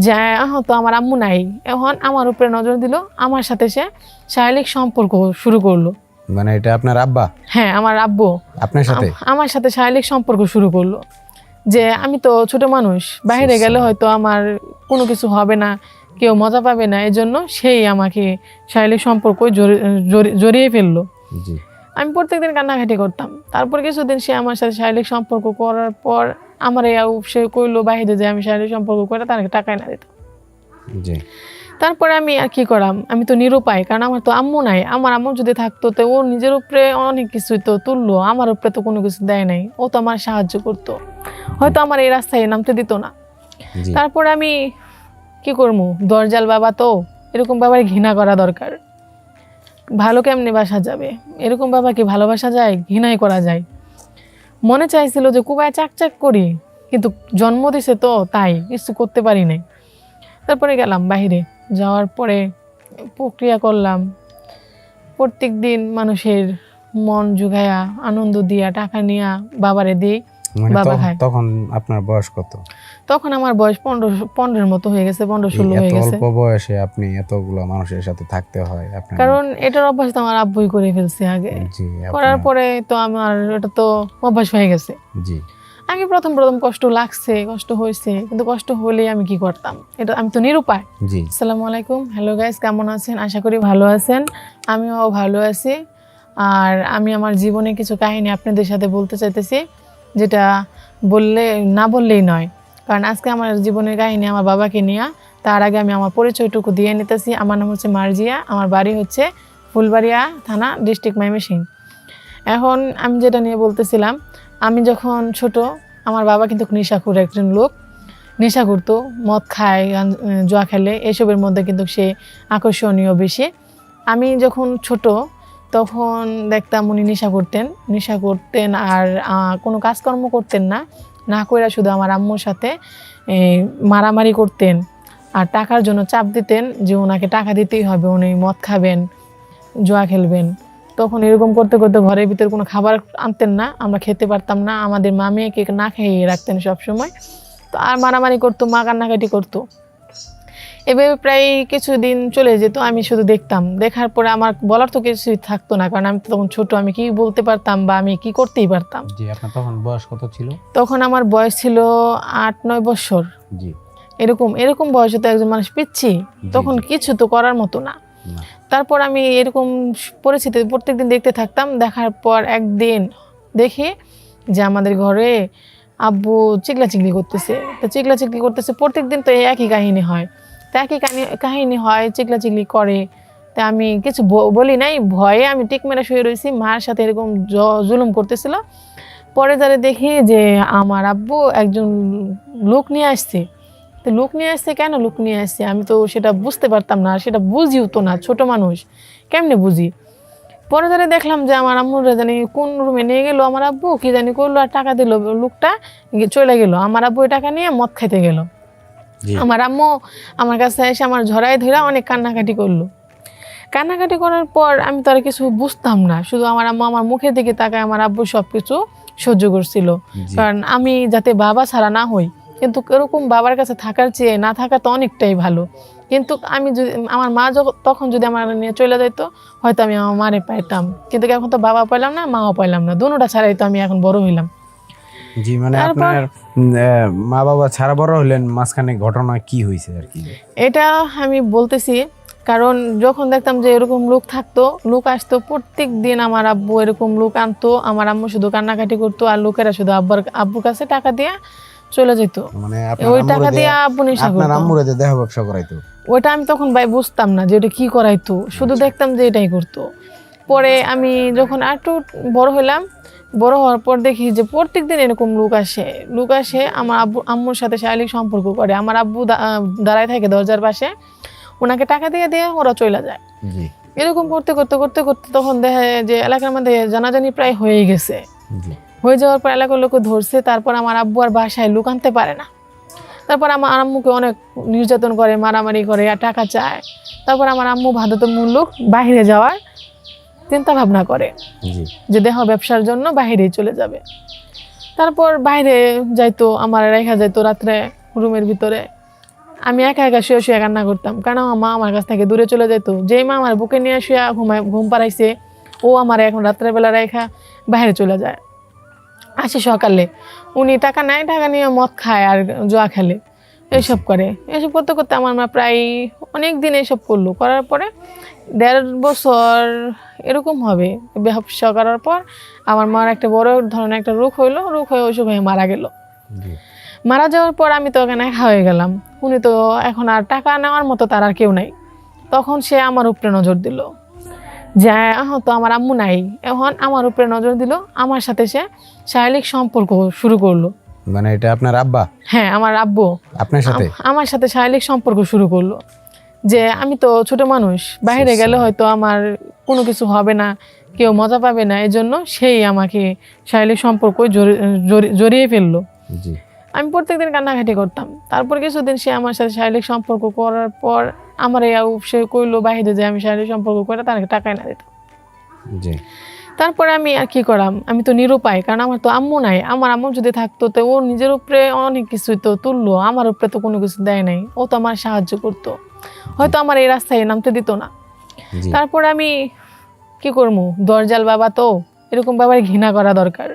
যে তো আমার আম্মু নাই, এখন আমার উপরে নজর দিল, আমার সাথে সে শারীরিক সম্পর্ক শুরু করলো। মানে এটা আপনার আব্বা? হ্যাঁ, আমার আব্বু আপনার সাথে আমার সাথে শারীরিক সম্পর্ক শুরু করলো। যে আমি তো ছোট মানুষ, বাইরে গেলে হয়তো আমার কোনো কিছু হবে না, কেউ মজা পাবে না, এই জন্য সেই আমাকে শারীরিক সম্পর্ক জড়িয়ে ফেললো। জি। আমি প্রত্যেকদিন কান্নাকাটি করতাম। তারপর কিছুদিন সে আমার সাথে শারীরিক সম্পর্ক করার পর আমার সে কইলো বাইরে যে আমি শারীরিক সম্পর্ক করে তার টাকা এনে দিতাম। জি। তারপরে আমি আর কি করাম, আমি তো নিরুপায়, কারণ আমার তো আম্মু নাই। আমার আম্মু যদি থাকতো তো ও নিজের উপরে অনেক কিছুই তো তুললো, আমার উপরে তো কোনো কিছু দেয় নাই। ও তো আমার সাহায্য করতো, হয়তো আমার এই রাস্তায় নামতে দিত না। তারপরে আমি কি করবো, দরজাল বাবা তো, এরকম বাবার ঘৃণা করা দরকার। ভালো কেমনে বাসা যাবে, এরকম বাবাকে ভালোবাসা যায়, ঘৃণাই করা যায়। মনে চাইছিল যে কুবায় চাকচাক করি, কিন্তু জন্ম দিছে তো তাই কিছু করতে পারি নাই। তারপরে গেলাম বাইরে, যাওয়ার পরে প্রক্রিয়া করলাম। প্রত্যেক দিন মানুষের মন জুগায়া আনন্দ দিয়া টাকা নিয়া বাবারে দিই, বাবা খায়। তখন আপনার বয়স কত? তখন আমার বয়স 15 মতো হয়ে গেছে, 15-16 হয়ে গেছে। অল্প বয়সে আপনি এতগুলো মানুষের সাথে থাকতে হয় আপনার? কারণ এটার অভ্যাস তো আমার আব্বুই করে ফেলছে আগে। করার পরে তো আমার এটা তো অভ্যাস হয়ে গেছে। জি। আগে প্রথম কষ্ট লাগছে, কষ্ট হয়েছে, কিন্তু কষ্ট হলেই আমি কি করতাম, এটা আমি তো নিরুপায়। জি। আসসালামু আলাইকুম, হ্যালো গাইস, কেমন আছেন? আশা করি ভালো আছেন, আমিও ভালো আছি। আর আমি আমার জীবনে কিছু কাহিনী আপনাদের সাথে বলতে চাইতেছি, যেটা বললেই নয়। কারণ আজকে আমার জীবনের কাহিনী আমার বাবাকে নিয়ে। তার আগে আমি আমার পরিচয়টুকু দিয়ে নিতেছি। আমার নাম হচ্ছে মার্জিয়া, আমার বাড়ি হচ্ছে ফুলবাড়িয়া থানা, ডিস্ট্রিক্ট ময়মনসিংহ। এখন আমি যেটা নিয়ে বলতেছিলাম, আমি যখন ছোট, আমার বাবা কিন্তু নেশাখোর একজন লোক, নেশা করতো, মদ খায়, জুয়া খেলে, এসবের মধ্যে কিন্তু সে আকর্ষণীয় বেশি। আমি যখন ছোট তখন দেখতাম উনি নেশা করতেন আর কোনো কাজকর্ম করতেন না করে শুধু আমার আম্মুর সাথে মারামারি করতেন আর টাকার জন্য চাপ দিতেন যে ওনাকে টাকা দিতেই হবে, উনি মদ খাবেন, জুয়া খেলবেন। তখন এরকম করতে করতে ঘরের ভিতরে কোনো খাবার আনতেন না, আমরা খেতে পারতাম না, আমাদের মা মেয়েকে না খাইয়ে রাখতেন সবসময়। তো আর মারামারি করতো, মা কান্নাকাটি করতো। এভাবে প্রায় কিছুদিন চলে যেত, আমি শুধু দেখতাম। দেখার পরে আমার বলার তো কিছুই থাকতো না, কারণ আমি তখন ছোট, আমি কি বলতে পারতাম বা আমি কি করতেই পারতাম। জি। আপনার তখন বয়স কত ছিল? তখন আমার বয়স ছিল 8-9 বছর। জি। এরকম বয়সে তো একজন মানুষ পিচ্ছি, তখন কিছু তো করার মতো না। তারপর আমি এরকম পরিস্থিতি প্রত্যেকদিন দেখতে থাকতাম। দেখার পর একদিন দেখি যে আমাদের ঘরে আব্বু চিগলাচিগলি করতেছে। তো চিগলাচিগলি করতেছে, প্রত্যেকদিন তো একই কাহিনী হয়। তো একই কাহিনী হয়, চিগলাচিগলি করে। তা আমি কিছু বলি নাই, ভয়ে আমি টিক মেরে শুয়ে রয়েছি। মার সাথে এরকম জুলুম করতেছিল। পরে যারা দেখি যে আমার আব্বু একজন লোক নিয়ে আসছে। তো লোক নিয়ে আসছে, কেন লোক নিয়ে আসছে আমি তো সেটা বুঝতে পারতাম না, সেটা বুঝিও তো না, ছোট মানুষ কেমনে বুঝি। পরে ধরে দেখলাম যে আমার আম্মুর জানি কোন রুমে নিয়ে গেল, আমার আব্বু কি জানি করলো আর টাকা দিল, লোকটা চলে গেল। আমার আব্বু টাকা নিয়ে মদ খাইতে গেল। আমার আম্মু আমার কাছে এসে আমার ঝরাই ধরে অনেক কান্নাকাটি করলো। কান্নাকাটি করার পর আমি তো আর কিছু বুঝতাম না, শুধু আমার আম্মু আমার মুখের দিকে তাকায়, আমার আব্বু সব কিছু সহ্য করছিল, কারণ আমি যাতে বাবা ছাড়া না হই। কিন্তু এরকম বাবার কাছে থাকার চেয়ে না থাকা তো অনেকটাই ভালো। কিন্তু আমি যদি আমার মা তখন যদি আমার নিয়ে চলে যেত, হয়তো আমি আমার মারে পাইতাম, কিন্তু এখন তো বাবা পাইলাম না, মাও পাইলাম না, দুটোটা ছাড়াই তো আমি এখন বড় হইলাম। জি। মানে আপনার মা বাবা ছাড়া বড় হলেন, মাঝখানে ঘটনা কি হয়েছে আর কি? এটা আমি বলতেছি কারণ যখন দেখতাম যে এরকম লোক থাকতো, লোক আসতো প্রত্যেক দিন, আমার আব্বু এরকম লোক আনতো, আমার আম্মু শুধু কান্নাকাটি করতো আর লোকেরা শুধু আব্বুর কাছে টাকা দিয়ে চলে যেত। মানে ওই টাকা দিয়ে আব্বু নেশা করতো। আপনার আম্মুরে দেহ ব্যবসা করাইতো? ওইটা আমি তখন ভাই বুঝতাম না যে ওটা কি করাইতো, শুধু দেখতাম যে এটাই করতো। পরে আমি যখন একটু বড় হলাম, বড় হওয়ার পর দেখি যে প্রত্যেকদিন এরকম লোক আসে আমার আম্মুর সাথে শারীরিক সম্পর্ক করে। আমার আব্বু দাঁড়ায় থাকে দরজার পাশে, ওনাকে টাকা দিয়ে ওরা চলে যায়। এরকম করতে তখন দেখা যায় যে এলাকার মধ্যে জানাজানি প্রায় হয়ে গেছে। হয়ে যাওয়ার পর এলাকার লোক ধরছে। তারপর আমার আব্বু আর বাসায় লোক আনতে পারে না। তারপর আমার আম্মুকে অনেক নির্যাতন করে, মারামারি করে আর টাকা চায়। তারপর আমার আম্মু বাধ্যতামূলক লোক বাইরে যাওয়ার চিন্তা ভাবনা করে যে দেহ ব্যবসার জন্য বাইরেই চলে যাবে। তারপর বাইরে যাইতো, আমার রেখা যাইতো রাত্রে রুমের ভিতরে। আমি একা একা শুয়ে শুয়ে কান্না করতাম, কারণ আমার মা আমার কাছ থেকে দূরে চলে যেত। যেই মা আমার বুকে নিয়ে শুয়ে ঘুম পাড়াইছে, ও আমার এখন রাত্রেবেলা রেখা বাইরে চলে যায়। আসে সকালে, উনি টাকা নেয়, টাকা নিয়ে মদ খায় আর জুয়া খেলে, এইসব করে। এসব করতে করতে আমার মা প্রায় অনেক দিন এইসব করলো। করার পরে 1.5 বছর এরকম হবে ব্যবসা করার পর আমার মার একটা বড় ধরনের একটা রোগ হইলো। রোগ হয়ে ওইসব হয়ে মারা গেল। মারা যাওয়ার পর আমি তো ওখানে একা হয়ে গেলাম। উনি তো এখন আর টাকা নেওয়ার মতো তার আর কেউ নাই। তখন সে আমার উপরে নজর দিল যে তো আমার আম্মু নাই, এখন আমার উপরে নজর দিল। আমার সাথে সে শারীরিক সম্পর্ক শুরু করলো। মানে এটা আপনার আব্বা? হ্যাঁ, আমার আব্বু আপনার সাথে আমার সাথে শারীরিক সম্পর্ক শুরু করলো। যে আমি তো ছোট মানুষ, বাইরে গেলে হয়তো আমার কোনো কিছু হবে না, কেউ মজা পাবে না, এই জন্য সেই আমাকে শারীরিক সম্পর্ক জড়িয়ে ফেললো। জি। আমি প্রত্যেকদিন কান্নাকাটি করতাম। তারপর কিছুদিন সে আমার সাথে শারীরিক সম্পর্ক করার পর আমার সে কইলো বাইরে যে আমি শারীরিক সম্পর্ক করে তার টাকাই না দিতাম। জি। তারপরে আমি আর কি করাম, আমি তো নিরুপায়, কারণ আমার তো আম্মু নাই। আমার আম্মু যদি থাকতো তো ও নিজের উপরে অনেক কিছুই তো তুললো, আমার উপরে তো কোনো কিছু দেয় নাই। ও তো আমার সাহায্য করতো, হয়তো আমার এই রাস্তায় নামতে দিত না। তারপরে আমি কি করবো, দরজাল বাবা তো, এরকম বাবার ঘৃণা করা দরকার।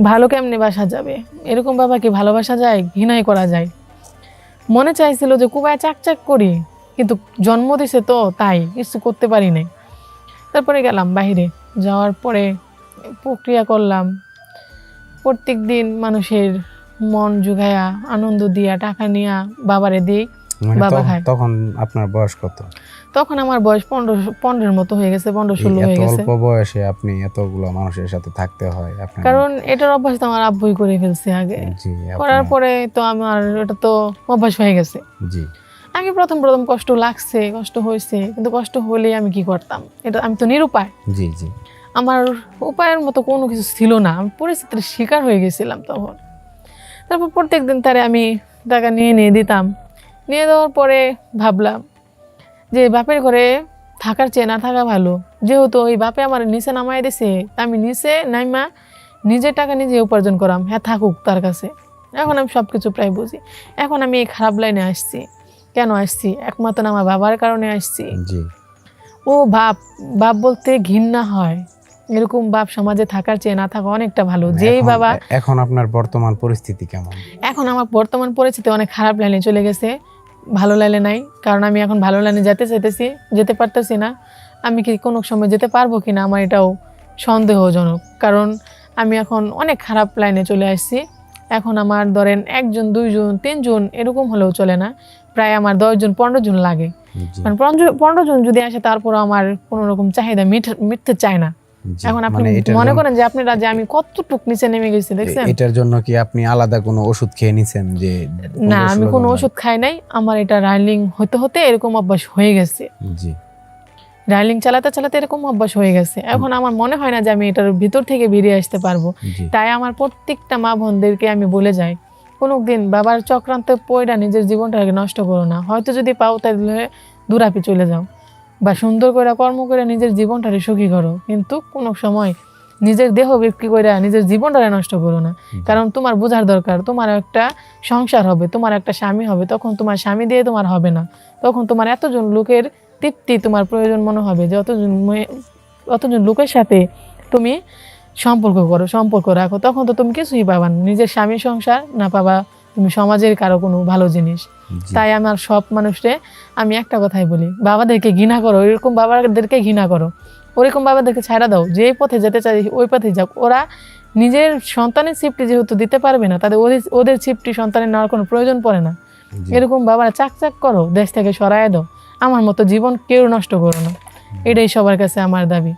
ভালো কেমনে বাসা যাবে, এরকম বাবা কি ভালোবাসা যায়, ঘৃণাই করা যায়। মনে চাইছিল যে কুবায় চাকচাক করি, কিন্তু জন্ম দিছে তো তাই কিছু করতে পারি নাই। তারপরে গেলাম বাইরে, যাওয়ার পরে প্রক্রিয়া করলাম। প্রত্যেক দিন মানুষের মন জুগায়া আনন্দ দিয়া টাকা নিয়া বাবারে দিই, বাবা খায়। তখন আপনার বয়স কত? তখন আমার বয়স 15 মতো হয়ে গেছে, 15-16 হয়ে গেছে। অল্প বয়সে আপনি এতগুলো মানুষের সাথে থাকতে হয় আপনার? কারণ এটার অভ্যাস তো আমার আব্বুই করে ফেলছে আগে। জি। করার পরে তো আমার এটা তো অভ্যাস হয়ে গেছে। জি। আগে প্রথম কষ্ট লাগছে, কষ্ট হয়েছে, কিন্তু কষ্ট হলেই আমি কি করতাম, এটা আমি তো নিরুপায়। জি। জি। আমার উপায়ের মতো কোনো কিছু ছিল না, আমি পরিস্থিতির শিকার হয়ে গেছিলাম তখন। তারপর প্রত্যেকদিন তারে আমি টাকা নিয়ে দিতাম। নিয়ে দেওয়ার পরে ভাবলাম যে বাপের ঘরে থাকার চেয়ে না থাকা ভালো। যেহেতু ওই বাপে আমার নিচে নামাই দিছে, আমি নিচে নাইমা নিজের টাকা নিজে উপার্জন করাম, হ্যাঁ থাকুক তার কাছে। এখন আমি সব কিছু প্রায় বুঝি। এখন আমি এই খারাপ লাইনে আসছি। কেন আসছি? একমাত্র আমার বাবার কারণে আসছি। ও বাপ বলতে ঘৃণা হয়, এরকম বাপ সমাজে থাকার চেয়ে না থাকা অনেকটা ভালো। যেই বাবা। এখন আপনার বর্তমান পরিস্থিতি কেমন? এখন আমার বর্তমান পরিস্থিতি অনেক খারাপ লাইনে চলে গেছে, ভালো লাইনে নাই। কারণ আমি এখন ভালো লাইনে যেতে পারতেছি না। আমি কি কোনো সময় যেতে পারবো কিনা আমার এটাও সন্দেহজনক, কারণ আমি এখন অনেক খারাপ লাইনে চলে আসছি। এখন আমার ধরেন 1 জন 2 জন 3 জন এরকম হলেও চলে না, প্রায় আমার 10 জন 15 জন লাগে। কারণ 15 জন যদি আসে তারপর আমার কোনো রকম চাহিদা মিটতে চায় না। এখন আপনি মনে করেন যে আপনারা যে আমি কতটুক নিচে নেমে গেছি দেখছেন। এটার জন্য কি আপনি আলাদা কোনো ওষুধ খেয়ে নিছেন? যে না, আমি কোনো ওষুধ খাই নাই। আমার এটা রাইলিং হতে এরকম অভ্যাস হয়ে গেছে। জি। রাইলিং চালাতে এরকম অভ্যাস হয়ে গেছে। এখন আমার মনে হয় না যে আমি এটার ভিতর থেকে বেরিয়ে আসতে পারবো। তাই আমার প্রত্যেকটা মা বোনদেরকে আমি বলে যাই, কোনোদিন বাবার চক্রান্তে পয়রা নিজের জীবনটাকে নষ্ট করো না। হয়তো যদি পাও তাহলে দূরাপি চলে যাও, বা সুন্দর করে কর্ম করে নিজের জীবনটাকে সুখী করো, কিন্তু কোনো সময় নিজের দেহ বিক্রি করে নিজের জীবনটাকে নষ্ট করো না। কারণ তোমার বোঝার দরকার, তোমার একটা সংসার হবে, তোমার একটা স্বামী হবে। তখন তোমার স্বামী দিয়ে তোমার হবে না, তখন তোমার এতজন লোকের তৃপ্তি তোমার প্রয়োজন মনে হবে, যে অতজন লোকের সাথে তুমি সম্পর্ক রাখো। তখন তো তুমি কিছুই পাবা না, নিজের স্বামীর সংসার না পাবা তুমি সমাজের কারো কোনো ভালো জিনিস। তাই আমার সব মানুষরে আমি একটা কথাই বলি, বাবাদেরকে ঘৃণা করো, এরকম বাবাদেরকে ঘৃণা করো, ওরকম বাবাদেরকে ছাড়া দাও। যে পথে যেতে চাই ওই পথে যাক। ওরা নিজের সন্তানের সিফটি যেহেতু দিতে পারবে না, তাদের ওদের সিফটি সন্তানের নেওয়ার কোনো প্রয়োজন পড়ে না। এরকম বাবারা চাক করো, দেশ থেকে সরায় দাও। আমার মতো জীবন কেউ নষ্ট করো না, এটাই সবার কাছে আমার দাবি।